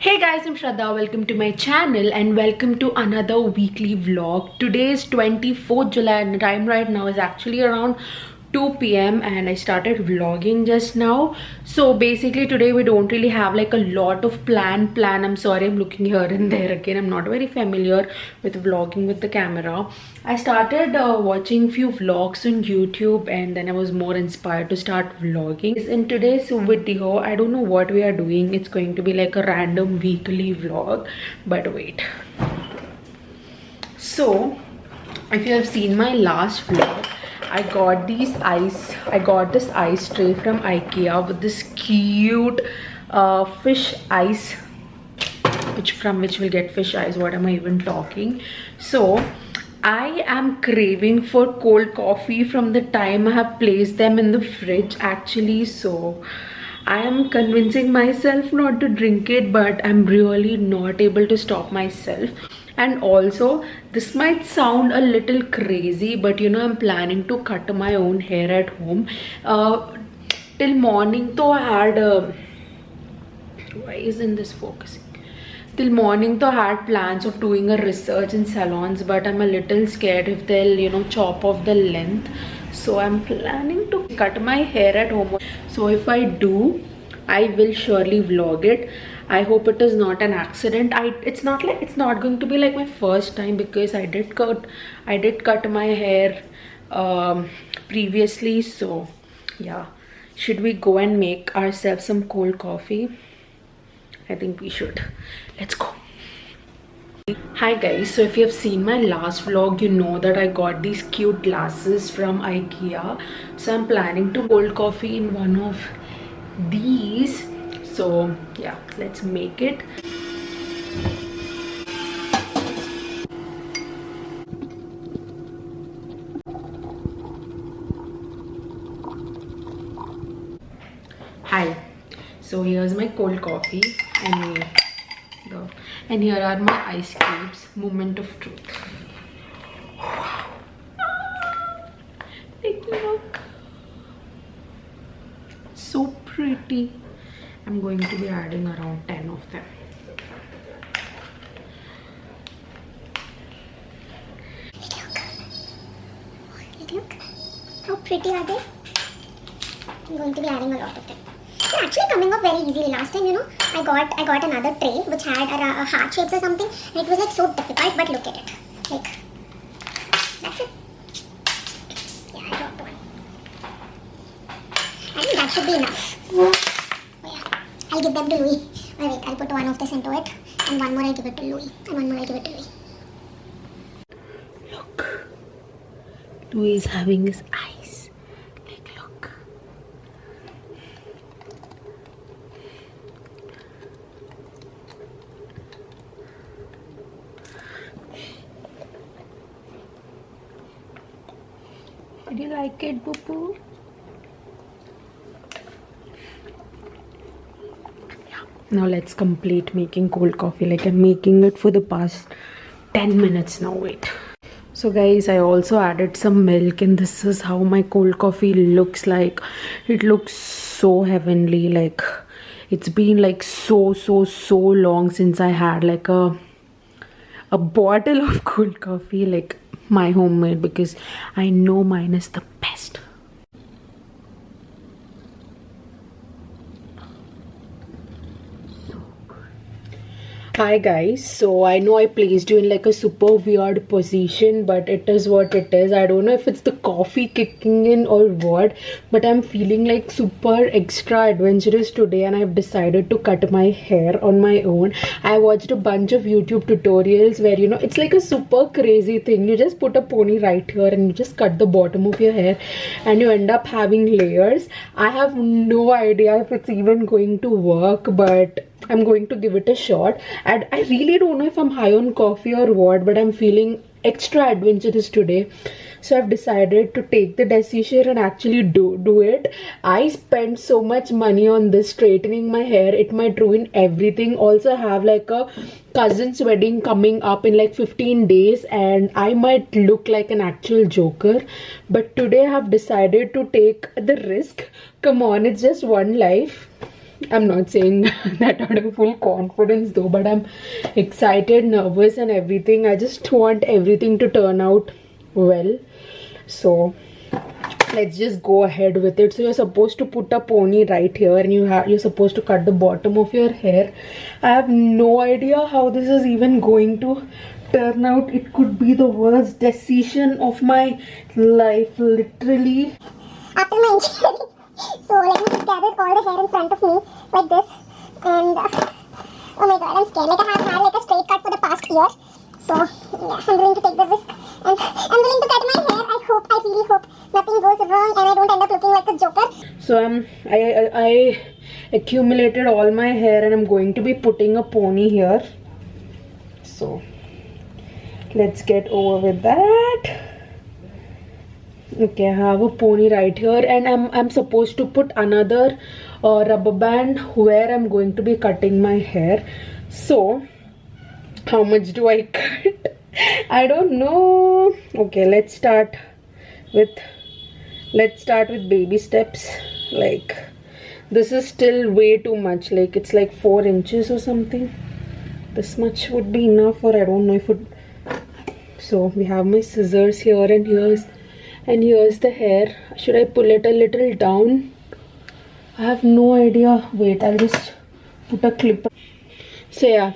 Hey guys, I'm Shraddha. Welcome to my channel and welcome to another weekly vlog. Today is 24th July and the time right now is actually around 2 p.m. and I started vlogging just now. So basically today we don't really have like a lot of plan. I'm sorry, I'm looking here and there again. I'm not very familiar with vlogging with the camera. I started watching few vlogs on YouTube and then I was more inspired to start vlogging. In today's video, I don't know what we are doing. It's going to be like a random weekly vlog, but wait. So if you have seen my last vlog, I got this ice tray from IKEA with this cute fish eyes, from which we'll get fish eyes. What am I even talking? So I am craving for cold coffee from the time I have placed them in the fridge actually. So I am convincing myself not to drink it, but I'm really not able to stop myself. And also, this might sound a little crazy, but you know, I'm planning to cut my own hair at home. Till morning though I had why isn't this focusing? Till morning though I had plans of doing a research in salons, but I'm a little scared if they'll, you know, chop off the length. So I'm planning to cut my hair at home. So if I do, I will surely vlog it. I hope it is not an accident. It's not going to be like my first time, because I did cut my hair previously. So yeah, should we go and make ourselves some cold coffee? I think we should. Let's go. Hi guys, so if you have seen my last vlog, you know that I got these cute glasses from IKEA. So I'm planning to cold coffee in one of these. So yeah, let's make it. Hi, so here's my cold coffee and here are my ice cubes. Moment of truth. Wow. Take a look. So pretty. I'm going to be adding around 10 of them. Look. How pretty are they? I'm going to be adding a lot of them. They're actually coming up very easily. Last time, you know, I got another tray which had a heart shapes or something, and it was like so difficult, but look at it. Like, that's it. Yeah, I dropped one. I think that should be enough. Oh yeah, I'll give them to Louis. Oh, wait, I'll put one of this into it, and one more I'll give it to Louis, and one more I'll give it to Louis. Look, Louis is having his eyes. Like, look. Did you like it, Boo-Boo? Now let's complete making cold coffee. Like, I'm making it for the past 10 minutes now. Wait. So guys, I also added some milk, and this is how my cold coffee looks like. It looks so heavenly. Like, it's been like so long since I had like a bottle of cold coffee, like my homemade, because I know mine is the best. Hi guys, so I know I placed you in like a super weird position, but it is what it is. I don't know if it's the coffee kicking in or what, but I'm feeling like super extra adventurous today, and I've decided to cut my hair on my own. I watched a bunch of YouTube tutorials where, you know, it's like a super crazy thing. You just put a pony right here and you just cut the bottom of your hair and you end up having layers. I have no idea if it's even going to work, but I'm going to give it a shot. And I really don't know if I'm high on coffee or what, but I'm feeling extra adventurous today. So I've decided to take the decision and actually do it. I spent so much money on this straightening my hair, it might ruin everything. Also, I have like a cousin's wedding coming up in like 15 days and I might look like an actual joker. But today I have decided to take the risk. Come on, it's just one life. I'm not saying that out of full confidence though, but I'm excited, nervous and everything. I just want everything to turn out well. So let's just go ahead with it. So you're supposed to put a pony right here, and you're supposed to cut the bottom of your hair. I have no idea how this is even going to turn out. It could be the worst decision of my life, literally. After my injury, so let me just gather all the hair in front of me like this, and oh my god, I'm scared. Like I have had like a straight cut for the past year, so yeah, I'm willing to take the risk, and I'm willing to cut my hair. I really hope nothing goes wrong and I don't end up looking like a joker. So I accumulated all my hair, and I'm going to be putting a pony here. So let's get over with that. Okay, I have a pony right here, and I'm supposed to put another rubber band where I'm going to be cutting my hair. So how much do I cut? I don't know. Okay, let's start with baby steps. Like, this is still way too much. Like, it's like 4 inches or something. This much would be enough, or I don't know if it. So we have my scissors here, and here's the hair. Should I pull it a little down? I have no idea. Wait, I'll just put a clip. So yeah,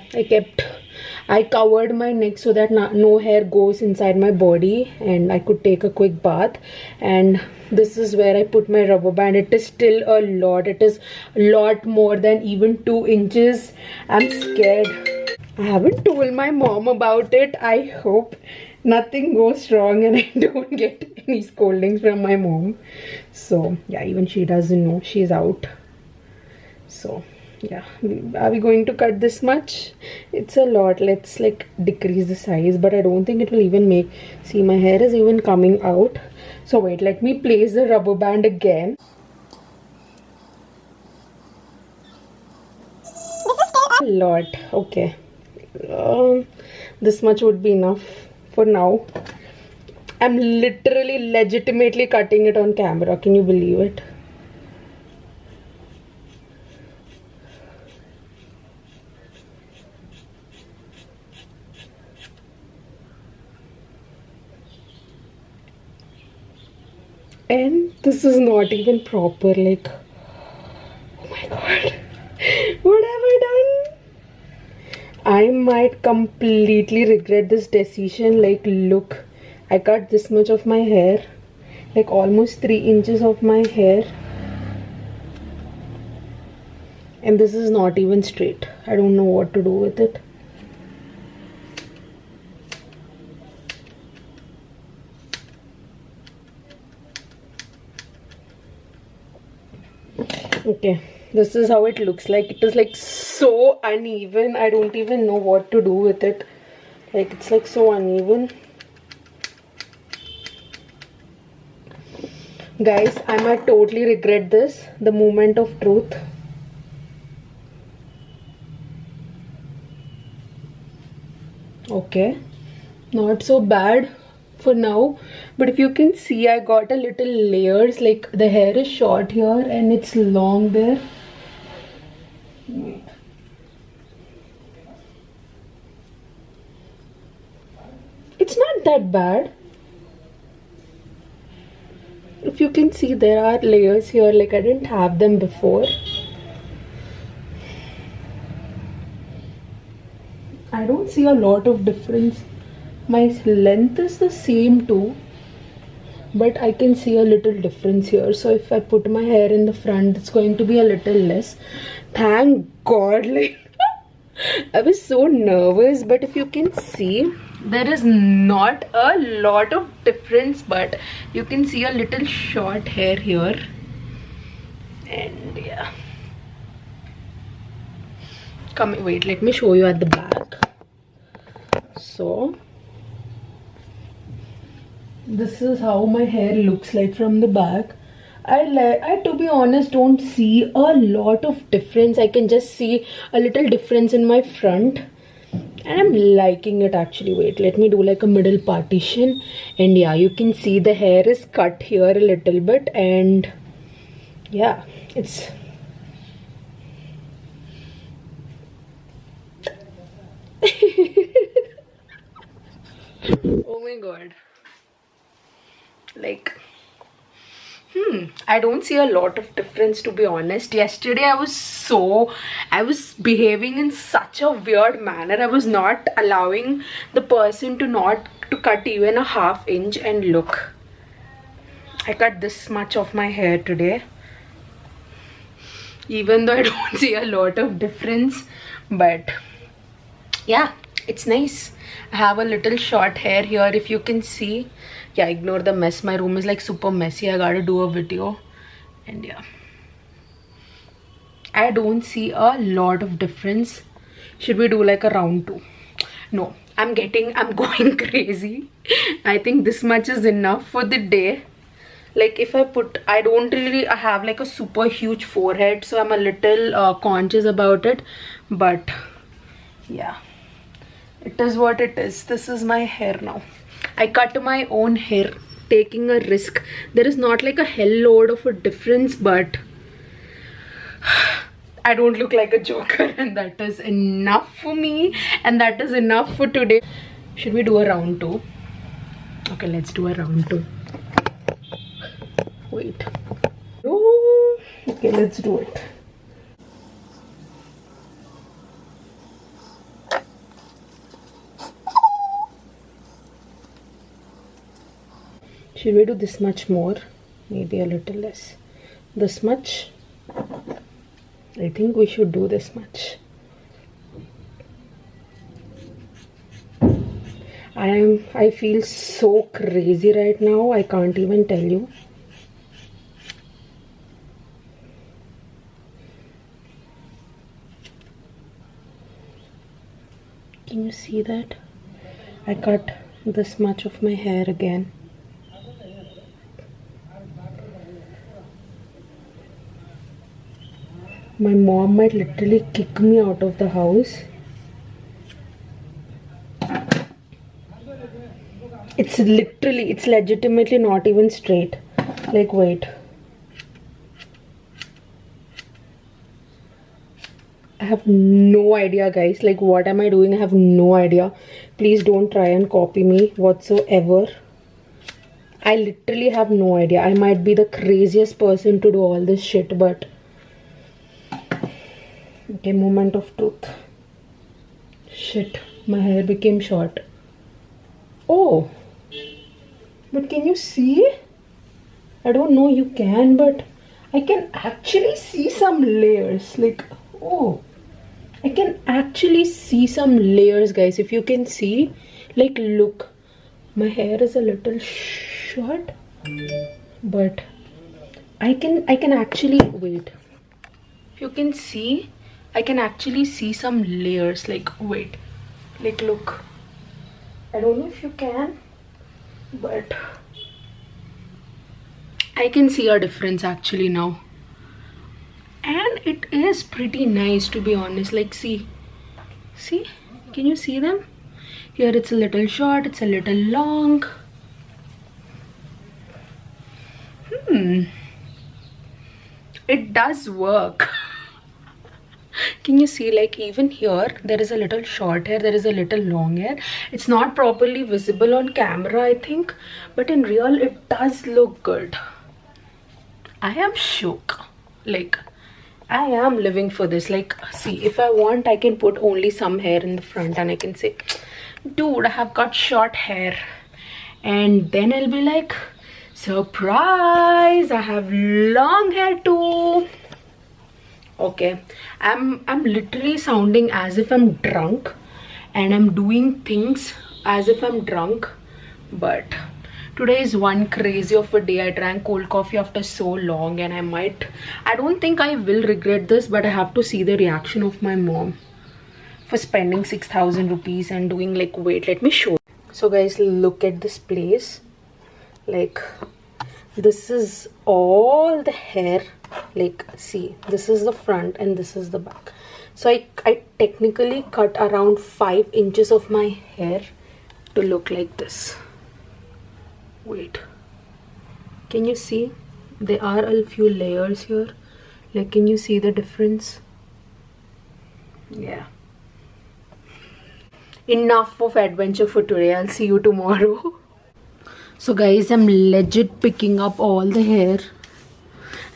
I covered my neck so that no hair goes inside my body, and I could take a quick bath. And this is where I put my rubber band. It is still a lot. It is a lot more than even 2 inches. I'm scared. I haven't told my mom about it. I hope nothing goes wrong and I don't get any scoldings from my mom. So yeah, even she doesn't know. She's out. So yeah, are we going to cut this much? It's a lot. Let's like decrease the size, but I don't think it will even make. See, my hair is even coming out. So wait, let me place the rubber band again. A lot. Okay, this much would be enough for now. I'm literally legitimately cutting it on camera. Can you believe it? And this is not even proper. Like, oh my god, what have I done? I might completely regret this decision. Like, look, I cut this much of my hair, like almost 3 inches of my hair, and this is not even straight. I don't know what to do with it. Okay, this is how it looks like. It is like so uneven. I don't even know what to do with it. Like, it's like so uneven. Guys, I might totally regret this. The moment of truth. Okay, not so bad for now, but if you can see, I got a little layers. Like, the hair is short here and it's long there. Wait. It's not that bad. If you can see, there are layers here. Like, I didn't have them before. I don't see a lot of difference. My length is the same too, but I can see a little difference here. So if I put my hair in the front, it's going to be a little less. Thank God. Like, I was so nervous, but if you can see, there is not a lot of difference, but you can see a little short hair here. And yeah, come, wait, let me show you at the back. So this is how my hair looks like from the back. I to be honest don't see a lot of difference. I can just see a little difference in my front, and I'm liking it actually. Wait, let me do like a middle partition, and yeah, you can see the hair is cut here a little bit, and yeah, it's god. Like, I don't see a lot of difference, to be honest. Yesterday I was behaving in such a weird manner. I was not allowing the person to cut even a ½ inch, and look, I cut this much of my hair today. Even though I don't see a lot of difference, but yeah, it's nice. I have a little short hair here, if you can see. Yeah, ignore the mess. My room is like super messy. I gotta do a video. And yeah, I don't see a lot of difference. Should we do like a round 2? No, I'm going crazy. I think this much is enough for the day. Like, if I don't really have like a super huge forehead, so I'm a little conscious about it. But yeah, it is what it is. This is my hair now. I cut my own hair, taking a risk. There is not like a hell load of a difference, but I don't look like a joker, and that is enough for me, and that is enough for today. Should we do a round 2? Okay, let's do a round 2. Wait. Oh, okay, let's do it. Should we do this much more? Maybe a little less. This much? I think we should do this much. I feel so crazy right now. I can't even tell you. Can you see that? I cut this much of my hair again. My mom might literally kick me out of the house. It's legitimately not even straight. Like, wait. I have no idea, guys. Like, what am I doing? I have no idea. Please don't try and copy me whatsoever. I literally have no idea. I might be the craziest person to do all this shit, but okay, moment of truth. Shit, my hair became short. Oh, but can you see? I don't know you can, but I can actually see some layers. Like, oh, I can actually see some layers, guys. If you can see, like, look, my hair is a little short, but I can actually, wait, if you can see, I can actually see some layers. Like, wait, like, look, I don't know if you can, but I can see a difference actually now, and it is pretty nice, to be honest. Like, see, can you see them? Here it's a little short, it's a little long. It does work. Can you see, like, even here there is a little short hair, there is a little long hair. It's not properly visible on camera, I think, but in real it does look good. I am shook. Like, I am living for this. Like, see, if I want, I can put only some hair in the front and I can say, dude, I have got short hair, and then I'll be like, surprise, I have long hair too. Okay, I'm literally sounding as if I'm drunk, and I'm doing things as if I'm drunk, but today is one crazy of a day. I drank cold coffee after so long, and I don't think I will regret this, but I have to see the reaction of my mom for spending 6,000 rupees and doing, like, wait, let me show. So guys, look at this place. Like, this is all the hair. Like, see, this is the front and this is the back. So I technically cut around 5 inches of my hair to look like this. Wait, can you see? There are a few layers here. Like, can you see the difference? Yeah. Enough of adventure for today. I'll see you tomorrow. So guys, I'm legit picking up all the hair.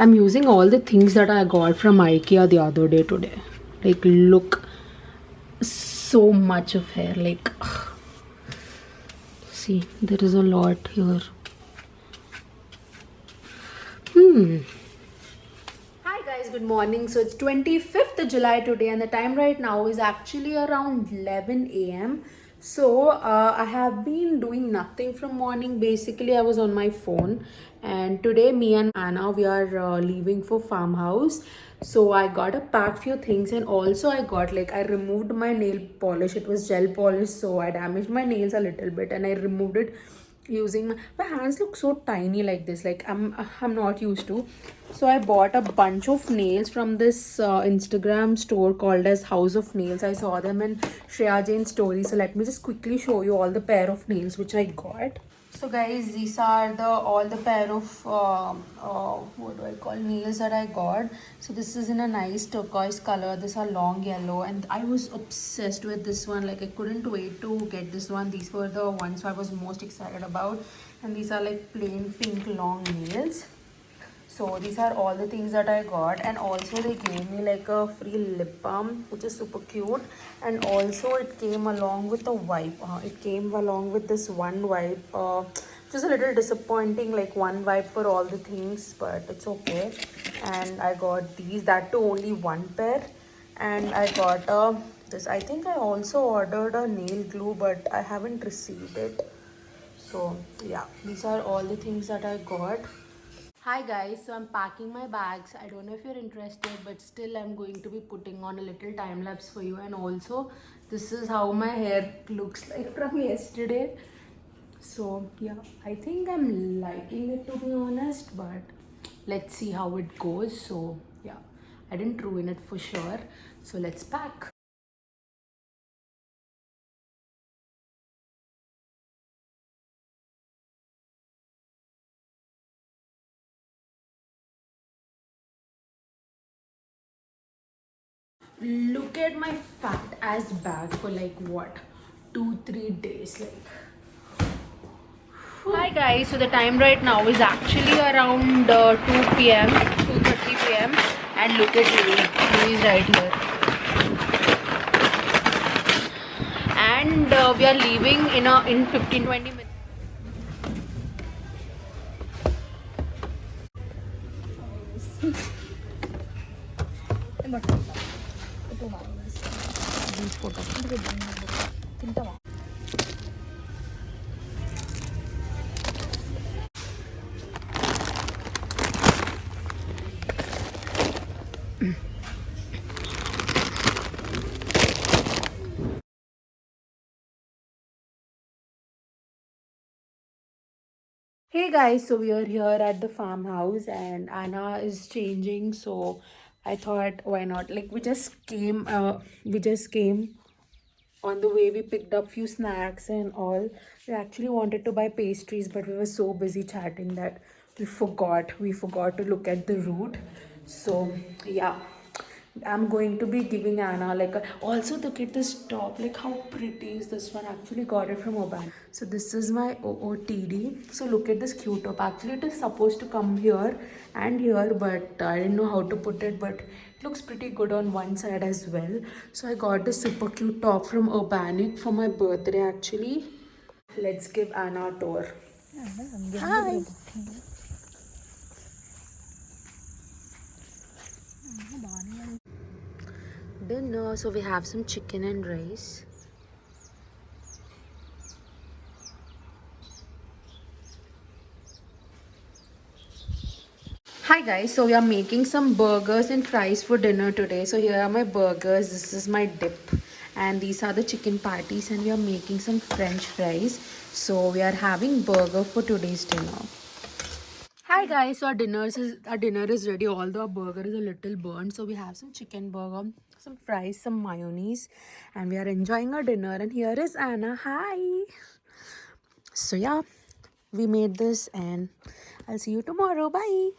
I'm using all the things that I got from IKEA the other day today. Like, look, so much of hair. Like, see, there is a lot here. Hi guys, good morning. So it's 25th of July today, and the time right now is actually around 11 a.m. So I have been doing nothing from morning. Basically, I was on my phone, and today me and Anna, we are leaving for farmhouse. So I got a pack few things, and also I got, like, I removed my nail polish. It was gel polish, so I damaged my nails a little bit, and I removed it using my hands look so tiny like this. Like, I'm not used to. So I bought a bunch of nails from this Instagram store called as House of Nails. I saw them in Shreya Jain's story. So let me just quickly show you all the pair of nails which I got. So guys, these are the all the pair of what do I call, nails that I got. So this is in a nice turquoise color. These are long yellow, and I was obsessed with this one. Like, I couldn't wait to get this one. These were the ones I was most excited about, and these are like plain pink long nails. So these are all the things that I got, and also they gave me like a free lip balm which is super cute, and also it came along with a wipe. It came along with this one wipe, which is a little disappointing, like one wipe for all the things, but it's okay. And I got these, that too only one pair, and I got this. I think I also ordered a nail glue, but I haven't received it. So yeah, these are all the things that I got. Hi guys, so I'm packing my bags. I don't know if you're interested, but still I'm going to be putting on a little time lapse for you. And also, this is how my hair looks like from yesterday. So yeah, I think I'm liking it, to be honest, but let's see how it goes. So yeah, I didn't ruin it for sure. So let's pack. Look at my fat ass bag for like what, 2-3 days. Like, hi guys, so the time right now is actually around 2 p.m, 2:30 p.m, and look at Louis. Louis is right here, and we are leaving in 15-20 minutes. Hey guys, so we are here at the farmhouse, and Anna is changing, so I thought why not? Like, we just came on the way. We picked up few snacks and all. We actually wanted to buy pastries, but we were so busy chatting that we forgot to look at the route. So yeah, I'm going to be giving Anna like a, also look at this top, like how pretty is this one. Actually got it from Urban. So this is my OOTD. So look at this cute top. Actually it is supposed to come here and here, but I didn't know how to put it, but it looks pretty good on one side as well. So I got this super cute top from Urbanic for my birthday actually. Let's give Anna a tour. Hi. Dinner, so we have some chicken and rice. Hi guys, so we are making some burgers and fries for dinner today. So here are my burgers, this is my dip, and these are the chicken patties, and we are making some french fries. So we are having burger for today's dinner. Hi guys, so our dinner is ready, although our burger is a little burnt. So we have some chicken burger, some fries, some mayonnaise, and we are enjoying our dinner. And here is Anna. Hi. So yeah, we made this, and I'll see you tomorrow. Bye.